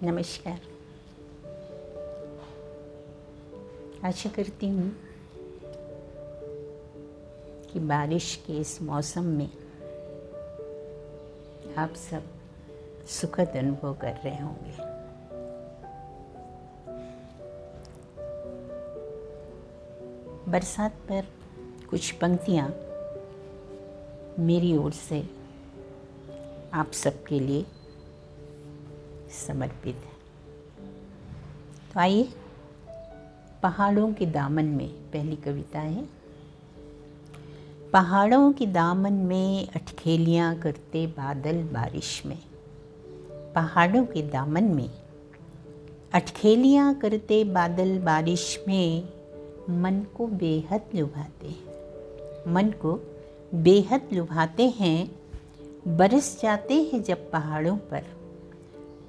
नमस्कार। आशा करती हूँ कि बारिश के इस मौसम में आप सब सुखद अनुभव कर रहे होंगे। बरसात पर कुछ पंक्तियाँ मेरी ओर से आप सबके लिए समर्पित है। तो आइए, पहाड़ों के दामन में पहली कविता है। पहाड़ों के दामन में अटखेलियाँ करते बादल बारिश में। पहाड़ों के दामन में अटखेलियाँ करते बादल बारिश में, मन को बेहद लुभाते हैं, मन को बेहद लुभाते हैं। बरस जाते हैं जब पहाड़ों पर,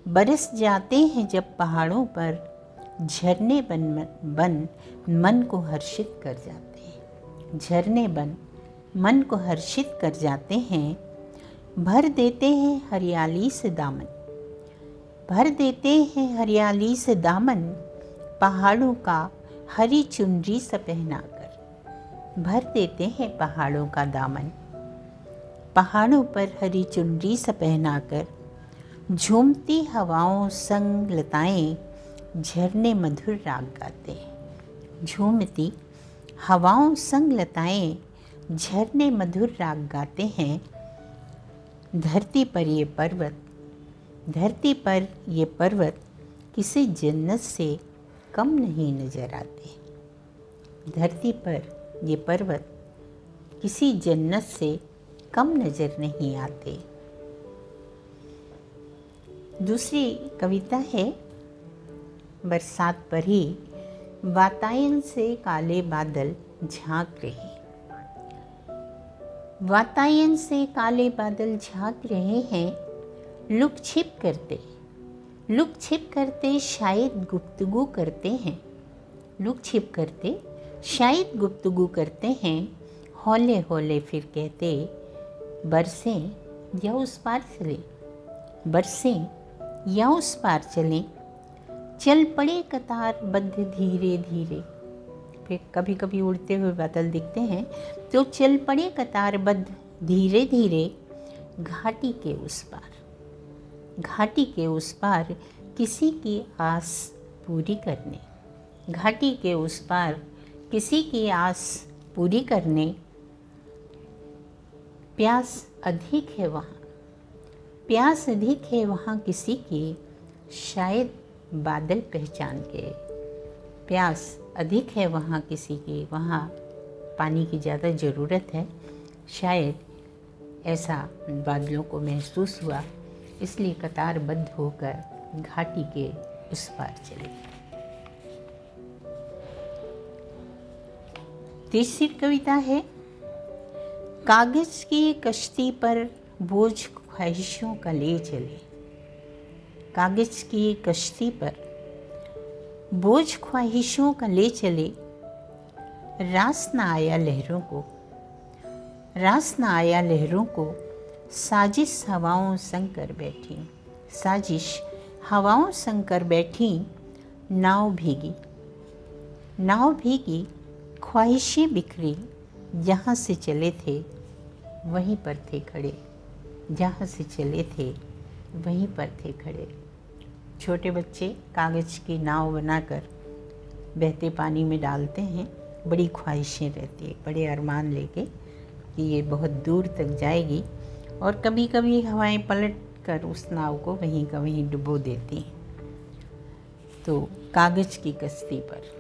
बरस जाते हैं जब पहाड़ों पर, झरने बन मन को हर्षित कर जाते हैं, झरने बन मन को हर्षित कर जाते हैं। भर देते हैं हरियाली से दामन, भर देते हैं हरियाली से दामन, पहाड़ों का हरी चुनरी से पहनाकर। भर देते हैं पहाड़ों का दामन, पहाड़ों पर हरी चुनरी से पहनाकर। झूमती हवाओं संग लताएं झरने मधुर राग गाते हैं, झूमती हवाओं संग लताएं झरने मधुर राग गाते हैं। धरती पर ये पर्वत, धरती पर ये पर्वत किसी जन्नत से कम नहीं नजर आते। धरती पर ये पर्वत किसी जन्नत से कम नजर नहीं आते। दूसरी कविता है। बरसात पर ही वातायन से काले बादल झांक रहे, वातायन से काले बादल झांक रहे हैं। लुक छिप करते, लुक छिप करते शायद गुफ्तगू करते हैं, लुक छिप करते शायद गुफ्तगू करते हैं। हौले हौले फिर कहते, बरसें या उस पार चले, बरसें या उस पार चलें। चल पड़े कतार बद्ध धीरे धीरे, फिर कभी कभी उड़ते हुए बादल दिखते हैं तो चल पड़े कतार बद्ध धीरे धीरे। घाटी के उस पार, घाटी के उस पार किसी की आस पूरी करने, घाटी के उस पार किसी की आस पूरी करने। प्यास अधिक है वहाँ, प्यास अधिक है वहाँ किसी की, शायद बादल पहचान के। प्यास अधिक है वहाँ किसी की, वहाँ पानी की ज़्यादा ज़रूरत है, शायद ऐसा बादलों को महसूस हुआ, इसलिए कतारबद्ध होकर घाटी के उस पार चले। तीसरी कविता है। कागज़ की कश्ती पर बोझ ख्वाहिशों का ले चले, कागज़ की कश्ती पर बोझ ख्वाहिशों का ले चले। रास न आया लहरों को, रास न आया लहरों को, साजिश हवाओं संग कर बैठी, साजिश हवाओं संग कर बैठी। नाव भीगी, नाव भीगी, ख्वाहिशें बिखरी, जहाँ से चले थे वहीं पर थे खड़े, जहाँ से चले थे वहीं पर थे खड़े। छोटे बच्चे कागज़ की नाव बनाकर बहते पानी में डालते हैं, बड़ी ख्वाहिशें रहती है, बड़े अरमान लेके कि ये बहुत दूर तक जाएगी, और कभी कभी हवाएं पलट कर उस नाव को वहीं का वहीं डुबो देती हैं। तो कागज़ की कश्ती पर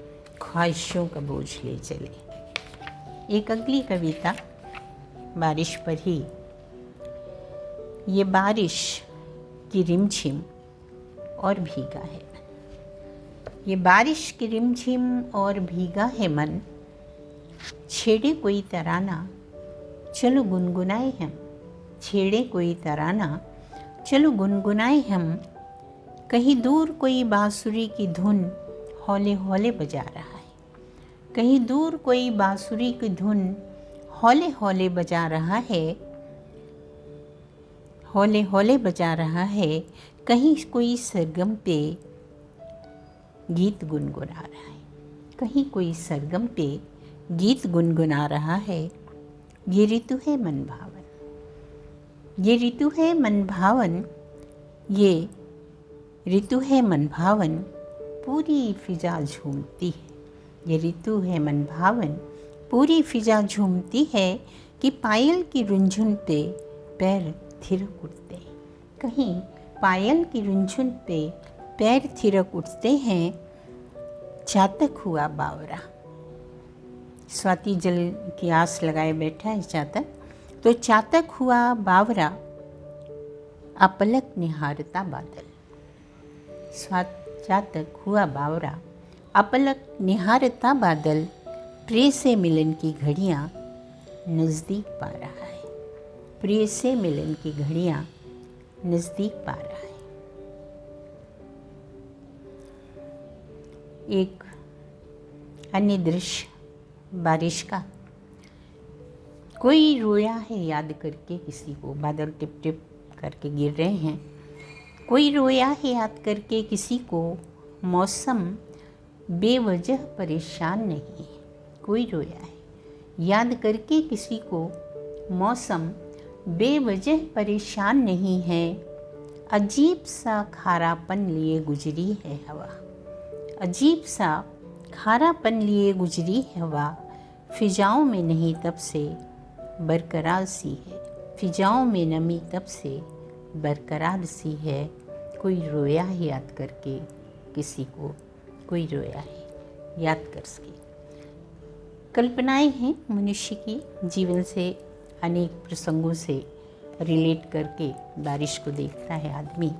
ख्वाहिशों का बोझ ले चले। एक अगली कविता बारिश पर ही। ये बारिश की रिमझिम और भीगा है, ये बारिश की रिमझिम और भीगा है मन। छेड़े कोई तराना चलो गुनगुनाए हम, छेड़े कोई तराना चलो गुनगुनाए हम। कहीं दूर कोई बांसुरी की धुन हौले हौले बजा रहा है, कहीं दूर कोई बांसुरी की धुन हौले हौले बजा रहा है, हौले हौले बजा रहा है। कहीं कोई सरगम पे गीत गुनगुना रहा है, कहीं कोई सरगम पे गीत गुनगुना रहा है। ये ऋतु है मन भावन, ये ऋतु है मन भावन, ये ऋतु है मन भावन, पूरी फिजा झूमती है। ये ऋतु है मन भावन, पूरी फिजा झूमती है कि पायल की रुंझुन पे पैर थिरक उठते हैं। कहीं पायल की रुंझुन पे पैर थिरक उठते हैं। चातक हुआ बावरा, स्वाति जल की आस लगाए बैठा है चातक। तो चातक हुआ बावरा, अपलक निहारता बादल। चातक हुआ बावरा, अपलक निहारता बादल, प्रिय से मिलन की घड़ियाँ नज़दीक पा रहा है। प्रिय से मिलन की घड़ियाँ नज़दीक पा रहा है। एक अन्य दृश्य बारिश का। कोई रोया है याद करके किसी को, बादल टिप टिप करके गिर रहे हैं। कोई रोया है याद करके किसी को, मौसम बेवजह परेशान नहीं है। कोई रोया है याद करके किसी को, मौसम बेवजह परेशान नहीं है। अजीब सा खारापन लिए गुजरी है हवा, अजीब सा खारापन लिए गुजरी है हवा। फिजाओं में नहीं तब से बरकरार सी है, फिजाओं में नमी तब से बरकरार सी है। कोई रोया है याद करके किसी को, कोई रोया है याद करके। कल्पनाएं हैं मनुष्य की, जीवन से अनेक प्रसंगों से रिलेट करके बारिश को देखता है आदमी।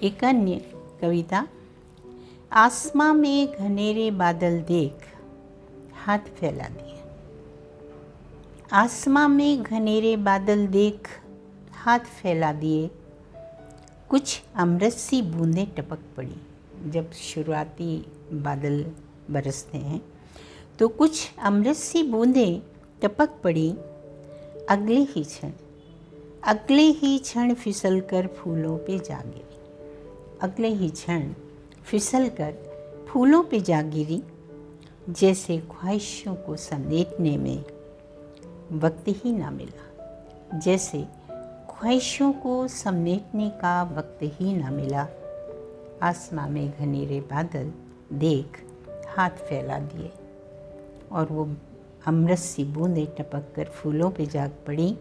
एक अन्य कविता। आसमां में घनेरे बादल देख हाथ फैला दिए। आसमां में घनेरे बादल देख हाथ फैला दिए। कुछ अमृत सी बूंदें टपक पड़ी। जब शुरुआती बादल बरसते हैं तो कुछ अमृत सी बूंदें टपक पड़ी। अगले ही क्षण फिसल कर फूलों पे जा गिरी। अगले ही क्षण फिसल कर फूलों पे जा गिरी। जैसे ख्वाहिशों को समेटने में वक्त ही ना मिला, जैसे ख्वाहिशों को समेटने का वक्त ही ना मिला। आसमां में घनेरे बादल देख हाथ फैला दिए और वो अमृत सी बूंदें टपक कर फूलों पे जा पड़ी।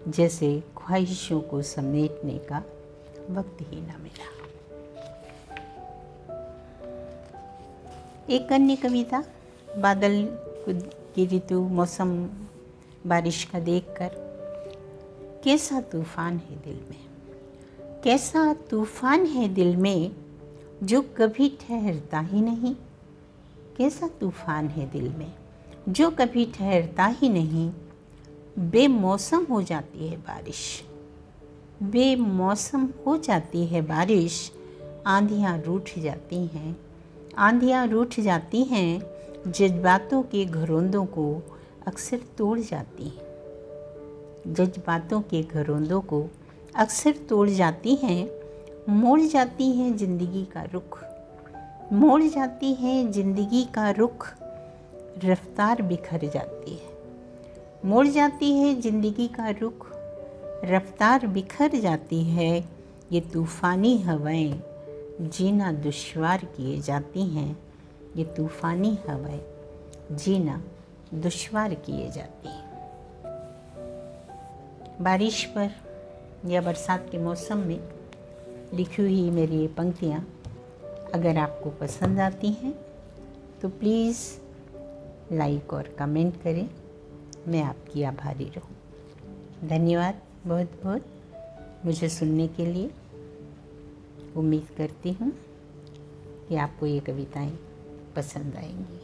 जैसे ख्वाहिशों को समेटने का वक्त ही ना मिला। एक अन्य कविता। बादल की ऋतु, मौसम बारिश का देखकर, कैसा तूफान है दिल में, कैसा तूफान है दिल में जो कभी ठहरता ही नहीं। कैसा तूफान है दिल में जो कभी ठहरता ही नहीं। बेमौसम हो जाती है बारिश, बेमौसम हो जाती है बारिश। आंधियाँ रूठ जाती हैं, आंधियाँ रूठ जाती हैं। जज्बातों के घरोंदों को अक्सर तोड़ जाती हैं, जज्बातों के घरोंदों को अक्सर तोड़ जाती हैं। मोड़ जाती हैं ज़िंदगी का रुख, मोड़ जाती हैं ज़िंदगी का रुख। रफ्तार बिखर जाती है, मोड़ जाती है ज़िंदगी का रुख। रफ्तार बिखर जाती है। ये तूफ़ानी हवाएं जीना दुश्वार किए जाती हैं। ये तूफ़ानी हवाएं जीना दुश्वार किए जाती हैं। बारिश पर या बरसात के मौसम में लिखी हुई मेरी ये पंक्तियाँ अगर आपको पसंद आती हैं तो प्लीज़ लाइक और कमेंट करें। मैं आपकी आभारी रहूँ। धन्यवाद बहुत बहुत मुझे सुनने के लिए। उम्मीद करती हूँ कि आपको ये कविताएं पसंद आएंगी।